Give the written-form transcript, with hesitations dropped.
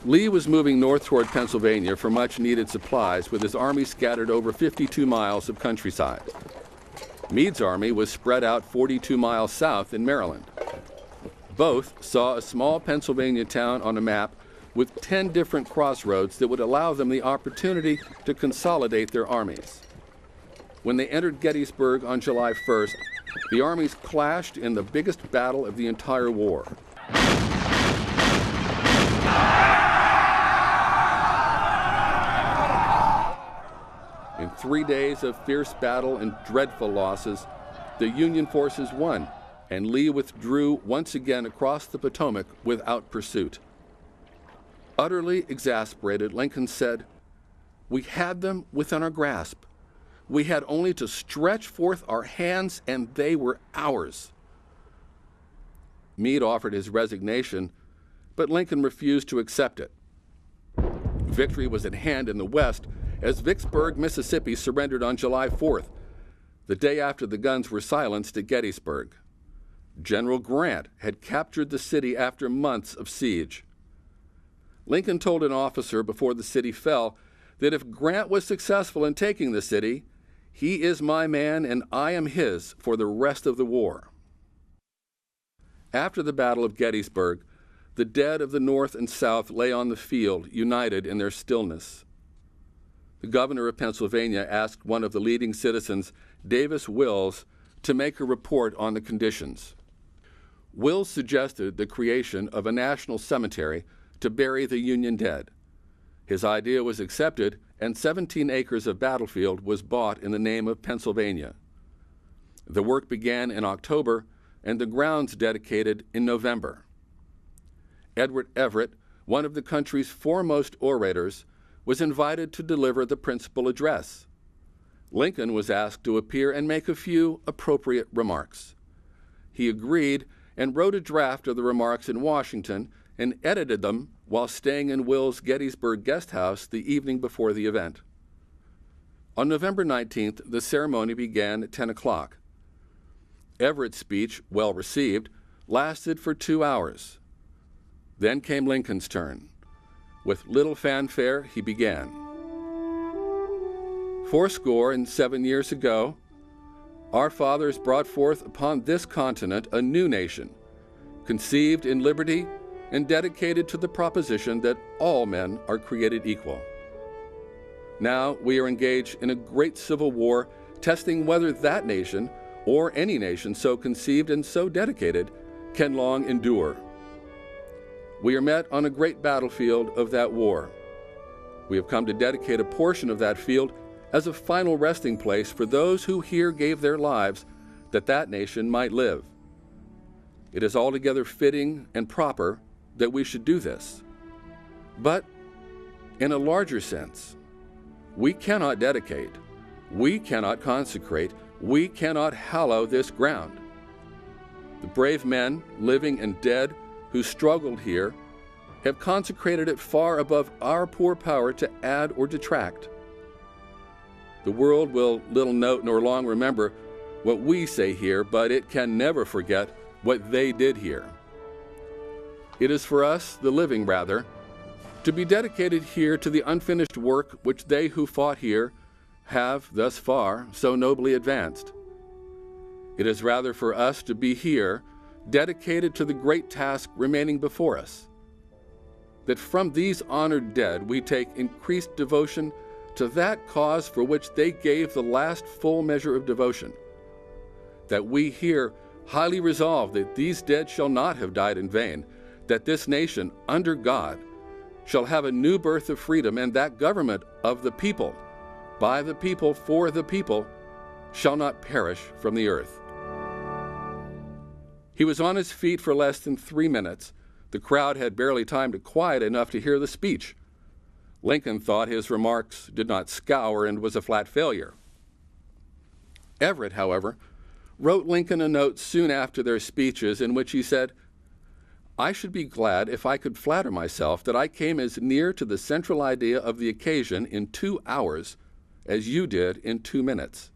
Lee was moving north toward Pennsylvania for much-needed supplies with his army scattered over 52 miles of countryside. Meade's army was spread out 42 miles south in Maryland. Both saw a small Pennsylvania town on a map with 10 different crossroads that would allow them the opportunity to consolidate their armies. When they entered Gettysburg on July 1st, the armies clashed in the biggest battle of the entire war. In 3 days of fierce battle and dreadful losses, the Union forces won, and Lee withdrew once again across the Potomac without pursuit. Utterly exasperated, Lincoln said, "We had them within our grasp. We had only to stretch forth our hands, and they were ours." Meade offered his resignation, but Lincoln refused to accept it. Victory was at hand in the West as Vicksburg, Mississippi surrendered on July 4th, the day after the guns were silenced at Gettysburg. General Grant had captured the city after months of siege. Lincoln told an officer before the city fell that if Grant was successful in taking the city, "He is my man and I am his for the rest of the war." After the Battle of Gettysburg, the dead of the North and South lay on the field, united in their stillness. The governor of Pennsylvania asked one of the leading citizens, Davis Wills, to make a report on the conditions. Wills suggested the creation of a national cemetery to bury the Union dead. His idea was accepted, and 17 acres of battlefield was bought in the name of Pennsylvania. The work began in October, and the grounds dedicated in November. Edward Everett, one of the country's foremost orators, was invited to deliver the principal address. Lincoln was asked to appear and make a few appropriate remarks. He agreed and wrote a draft of the remarks in Washington and edited them while staying in Will's Gettysburg guest house the evening before the event. On November 19th, the ceremony began at 10 o'clock. Everett's speech, well received, lasted for 2 hours. Then came Lincoln's turn. With little fanfare, he began. "Fourscore and 7 years ago, our fathers brought forth upon this continent a new nation, conceived in liberty and dedicated to the proposition that all men are created equal. Now we are engaged in a great civil war, testing whether that nation, or any nation so conceived and so dedicated, can long endure. We are met on a great battlefield of that war. We have come to dedicate a portion of that field as a final resting place for those who here gave their lives that that nation might live. It is altogether fitting and proper that we should do this. But in a larger sense, we cannot dedicate, we cannot consecrate, we cannot hallow this ground. The brave men, living and dead, who struggled here, have consecrated it far above our poor power to add or detract. The world will little note nor long remember what we say here, but it can never forget what they did here. It is for us, the living rather, to be dedicated here to the unfinished work which they who fought here have, thus far, so nobly advanced. It is rather for us to be here, dedicated to the great task remaining before us, that from these honored dead we take increased devotion to that cause for which they gave the last full measure of devotion, that we here highly resolve that these dead shall not have died in vain, that this nation, under God, shall have a new birth of freedom, and that government of the people, by the people, for the people, shall not perish from the earth. He was on his feet for less than 3 minutes. The crowd had barely time to quiet enough to hear the speech. Lincoln thought his remarks did not scour and was a flat failure. Everett, however, wrote Lincoln a note soon after their speeches in which he said, "I should be glad if I could flatter myself that I came as near to the central idea of the occasion in 2 hours as you did in 2 minutes."